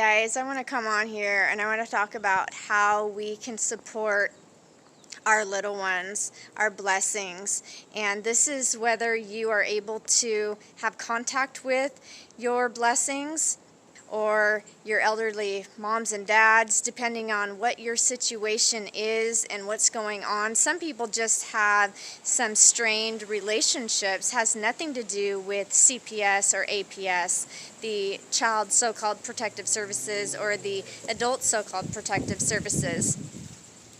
guys, I want to come on here and I want to talk about how we can support our little ones, our blessings. And this is whether you are able to have contact with your blessings or your elderly moms and dads, depending on what your situation is and what's going on. Some people just have some strained relationships. Has nothing to do with CPS or APS, the Child So-Called Protective Services or the Adult So-Called Protective Services.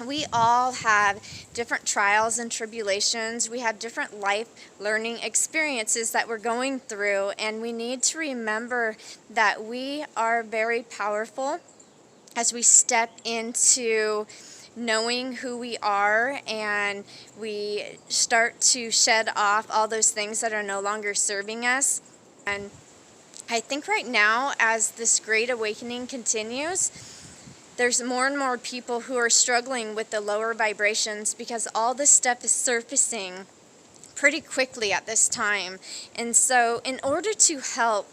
We all have different trials and tribulations. We have different life learning experiences that we're going through, and we need to remember that we are very powerful as we step into knowing who we are and we start to shed off all those things that are no longer serving us. And I think right now, as this great awakening continues, there's more and more people who are struggling with the lower vibrations because all this stuff is surfacing pretty quickly at this time. And so in order to help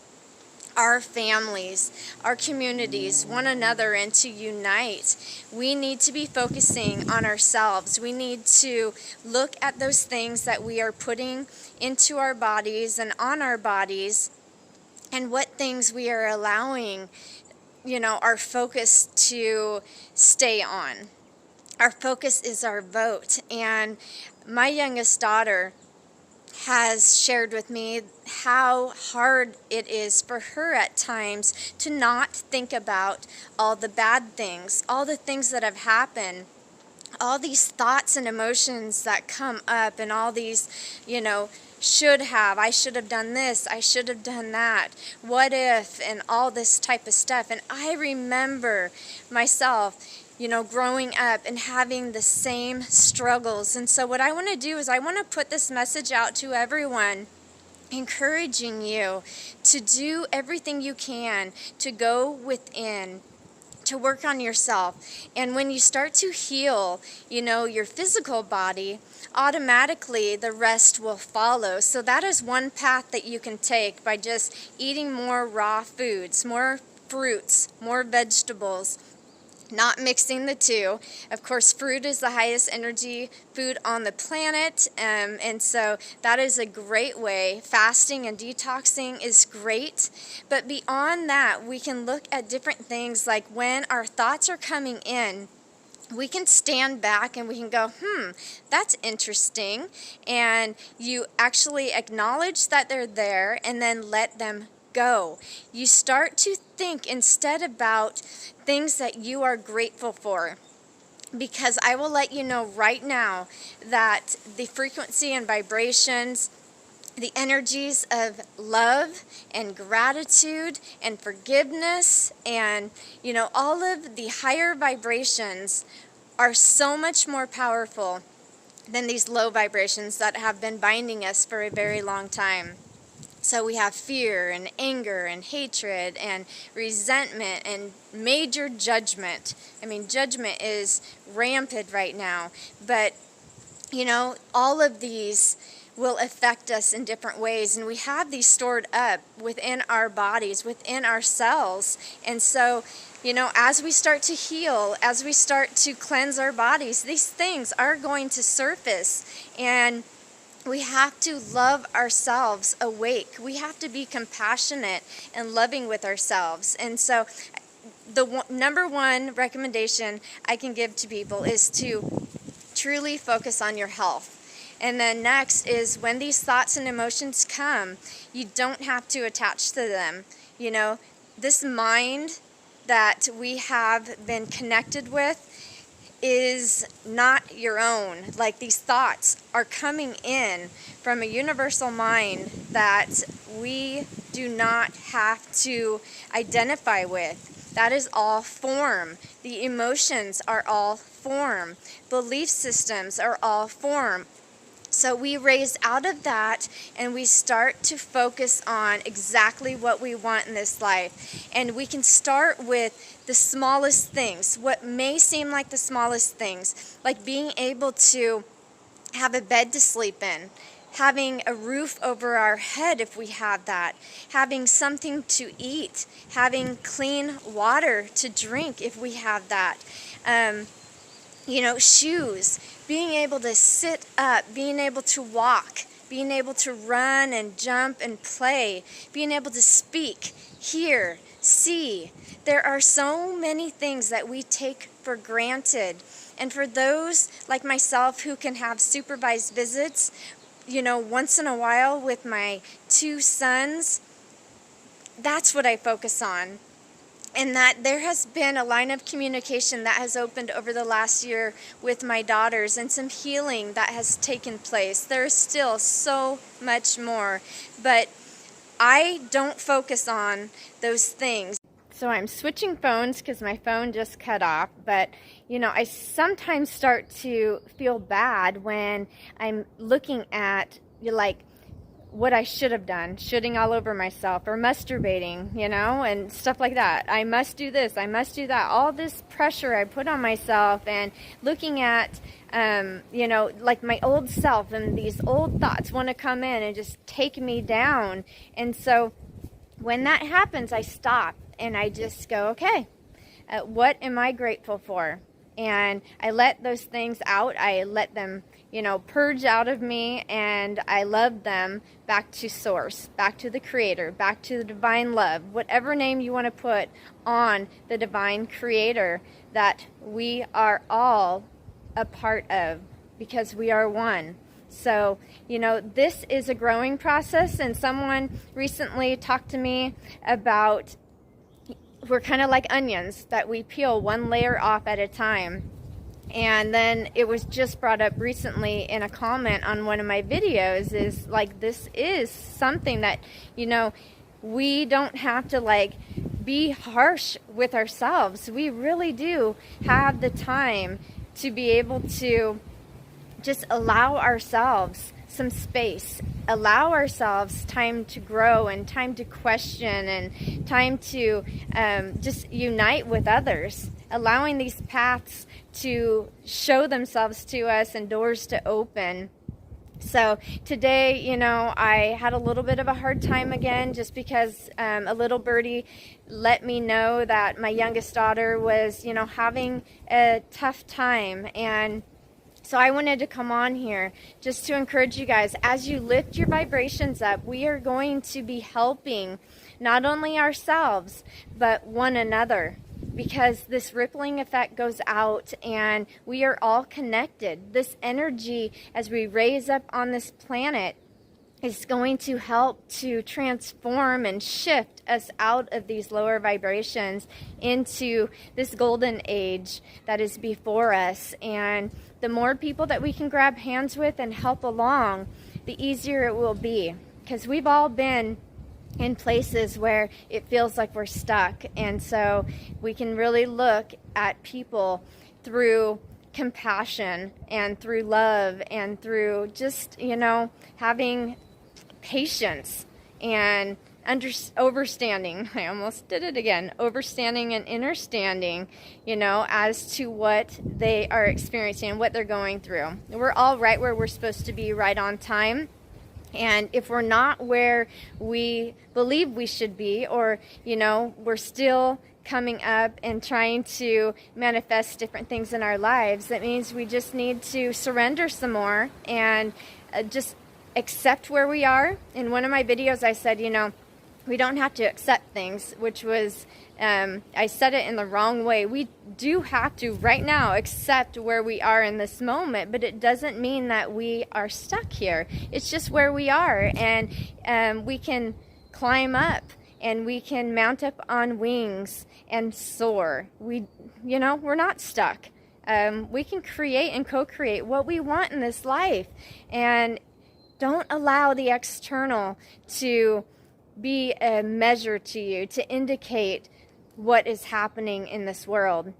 our families, our communities, one another, and to unite, we need to be focusing on ourselves. We need to look at those things that we are putting into our bodies and on our bodies, and what things we are allowing our focus to stay on. Our focus is our vote. And my youngest daughter has shared with me how hard it is for her at times to not think about all the bad things, all the things that have happened, all these thoughts and emotions that come up, and all these, I should have done this, I should have done that, what if, and all this type of stuff. And I remember myself, growing up and having the same struggles. And so what I want to do is I want to put this message out to everyone, encouraging you to do everything you can to go within, to work on yourself. And when you start to heal, your physical body, automatically the rest will follow. So that is one path that you can take by just eating more raw foods, more fruits, more vegetables, not mixing the two. Of course, fruit is the highest energy food on the planet, and so that is a great way. Fasting and detoxing is great, but beyond that, we can look at different things like when our thoughts are coming in, we can stand back and we can go, that's interesting, and you actually acknowledge that they're there and then let them go. You start to think instead about things that you are grateful for, because I will let you know right now that the frequency and vibrations, the energies of love and gratitude and forgiveness and all of the higher vibrations are so much more powerful than these low vibrations that have been binding us for a very long time. So we have fear and anger and hatred and resentment and major judgment. I mean, judgment is rampant right now. But, all of these will affect us in different ways. And we have these stored up within our bodies, within our cells. And so, as we start to heal, as we start to cleanse our bodies, these things are going to surface. And we have to love ourselves awake. We have to be compassionate and loving with ourselves. And so the number one recommendation I can give to people is to truly focus on your health. And then next is when these thoughts and emotions come, you don't have to attach to them. This mind that we have been connected with is not your own. Like, these thoughts are coming in from a universal mind that we do not have to identify with. That is all form. The emotions are all form. Belief systems are all form. So we raise out of that and we start to focus on exactly what we want in this life. And we can start with the smallest things, what may seem like the smallest things, like being able to have a bed to sleep in, having a roof over our head if we have that, having something to eat, having clean water to drink if we have that, shoes, being able to sit up, being able to walk, being able to run and jump and play, being able to speak, hear, see. There are so many things that we take for granted. And for those like myself who can have supervised visits, once in a while with my 2 sons, that's what I focus on. And that there has been a line of communication that has opened over the last year with my daughters, and some healing that has taken place. There is still so much more, but I don't focus on those things. So I'm switching phones because my phone just cut off, but I sometimes start to feel bad when I'm looking at what I should have done, shitting all over myself, or masturbating, and stuff like that. I must do this, I must do that. All this pressure I put on myself, and looking at, my old self, and these old thoughts want to come in and just take me down. And so when that happens, I stop and I just go, okay, what am I grateful for? And I let those things out. I let them, purge out of me, and I love them back to source, back to the creator, back to the divine love, whatever name you want to put on the divine creator that we are all a part of, because we are one. So, this is a growing process, and someone recently talked to me about we're kind of like onions that we peel one layer off at a time. And then it was just brought up recently in a comment on one of my videos, is this is something that, we don't have to be harsh with ourselves. We really do have the time to be able to just allow ourselves some space, allow ourselves time to grow, and time to question, and time to just unite with others, allowing these paths to show themselves to us and doors to open. So today, I had a little bit of a hard time again, just because a little birdie let me know that my youngest daughter was, having a tough time. And so I wanted to come on here just to encourage you guys, as you lift your vibrations up, we are going to be helping not only ourselves, but one another, because this rippling effect goes out, and we are all connected. This energy, as we raise up on this planet, is going to help to transform and shift us out of these lower vibrations into this golden age that is before us. And the more people that we can grab hands with and help along, the easier it will be, because we've all been in places where it feels like we're stuck. And so we can really look at people through compassion and through love and through just, having patience and overstanding. I almost did it again. Overstanding and understanding, as to what they are experiencing and what they're going through. We're all right where we're supposed to be, right on time. And if we're not where we believe we should be, or, we're still coming up and trying to manifest different things in our lives, that means we just need to surrender some more and just accept where we are. In one of my videos, I said, we don't have to accept things, which was, I said it in the wrong way. We do have to right now accept where we are in this moment, but it doesn't mean that we are stuck here. It's just where we are, and we can climb up, and we can mount up on wings and soar. We're not stuck. We can create and co-create what we want in this life, and don't allow the external to be a measure to you, to indicate what is happening in this world.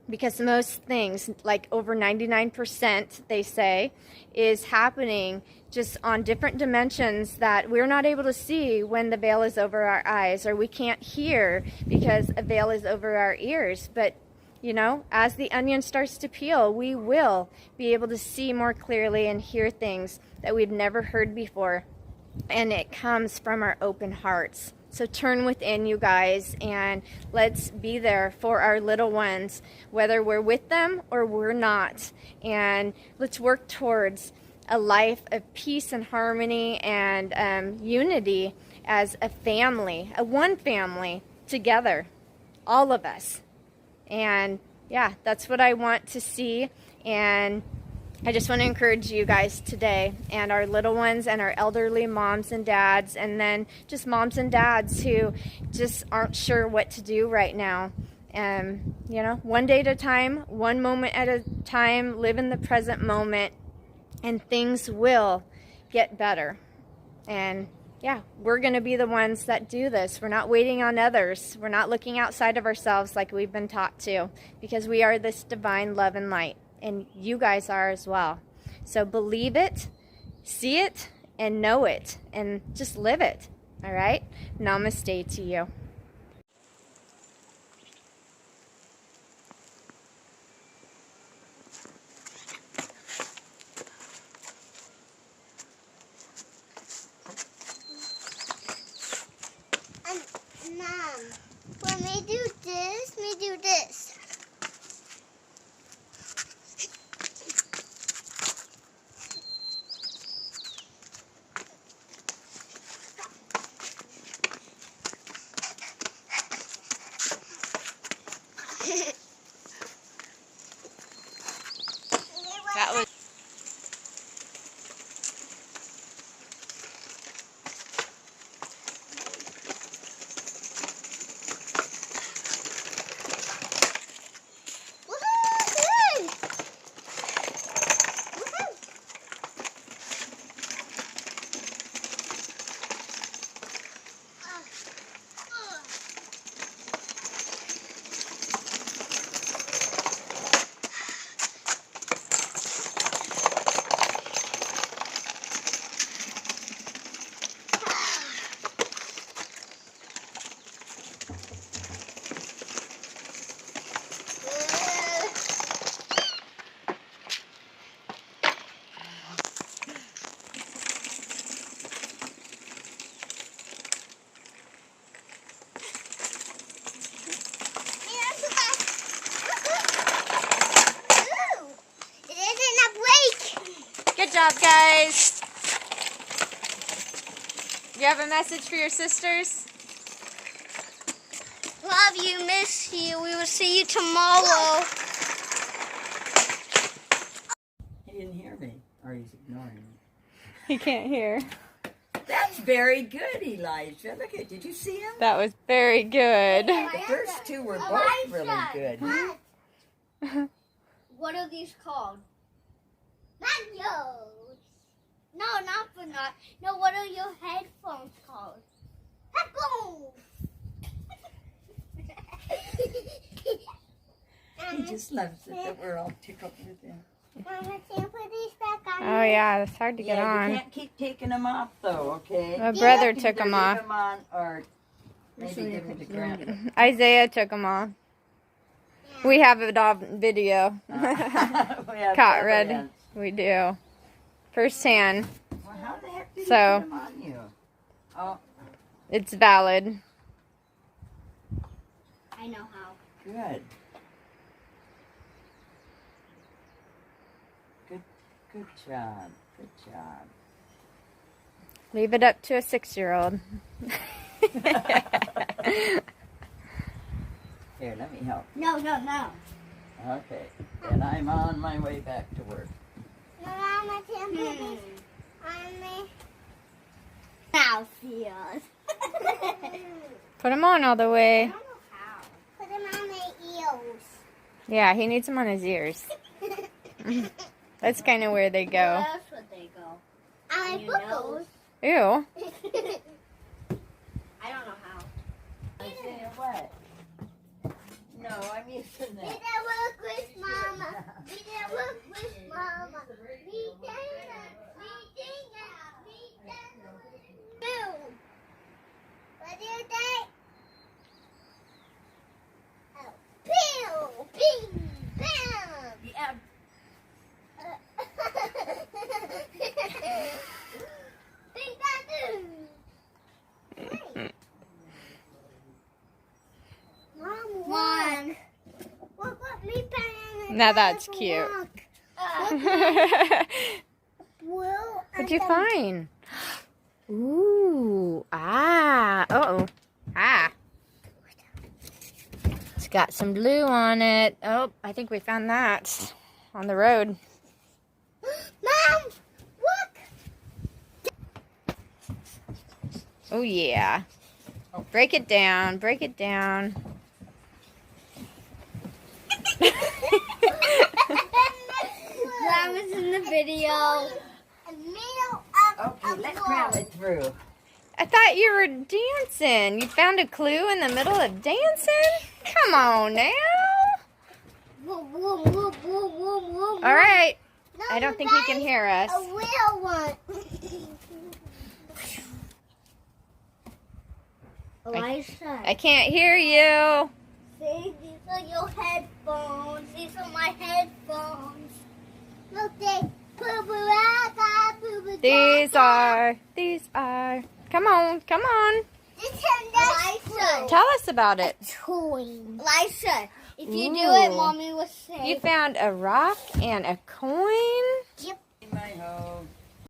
Because most things, like over 99%, they say, is happening just on different dimensions that we're not able to see when the veil is over our eyes, or we can't hear because a veil is over our ears. But, you know, as the onion starts to peel, we will be able to see more clearly and hear things that we've never heard before. And it comes from our open hearts. So turn within, you guys, and let's be there for our little ones, whether we're with them or we're not. And let's work towards a life of peace and harmony and unity as a family, a one family together, all of us. And yeah, that's what I want to see. And I just want to encourage you guys today, and our little ones and our elderly moms and dads, and then just moms and dads who just aren't sure what to do right now. You know, one day at a time, one moment at a time, live in the present moment, and things will get better. And yeah, we're going to be the ones that do this. We're not waiting on others. We're not looking outside of ourselves like we've been taught to, because we are this divine love and light, and you guys are as well. So believe it, see it, and know it, and just live it. All right? Namaste to you. Mom, when we do this. That was good job, guys. You have a message for your sisters? Love you, miss you. We will see you tomorrow. He didn't hear me, or he's ignoring me. He can't hear. That's very good, Elijah. Look at, did you see him? That was very good. The first two were both really good. What are these called? Mangoes. No, not banana. No, what are your headphones called? Headphones. He just loves it that we're all tickled with him. Mama, can you put these back on? Oh yeah, it's hard to get You on. can't keep taking them off, though, okay? My brother You have to took 'em either off. leave 'em on or maybe give them to Grandpa. Isaiah took them off. We have it on video. We have Caught red. evidence. We do. First hand. Well, how the heck did he So- put them on you? Oh, It's valid. I know how. good. Good job. Good job. Leave it up to a 6-year-old. Here, let me help. No. Okay. And I'm on my way back to work. Mama, can you put these on me? Now see us. Put them on all the way. I don't know how. Put them on my ears. Yeah, he needs them on his ears. That's kind of where they Where go. else would they go? On Ew. my nose. I don't know how. I say what? No, I'm used to We that. did work with Mama. We did work with Mama. We did it. What do you think? Oh, pew, pew. Now that's cute. What'd you find? Ooh, uh-oh. It's got some blue on it. Oh, I think we found that on the road. Mom, look. Oh, yeah. Break it down. Break it down. That was in the video. Okay, let's cram it through. I thought you were dancing. You found a clue in the middle of dancing? Come on now. All right. I don't think he can hear us. A real one. Elisha. I can't hear you. See, these are your headphones. These are my headphones. Look, they These are. Come on. Elisha. Tell us about it. Elisha, if you do Ooh. it, Mommy will say. You found a rock and a coin? Yep. My home.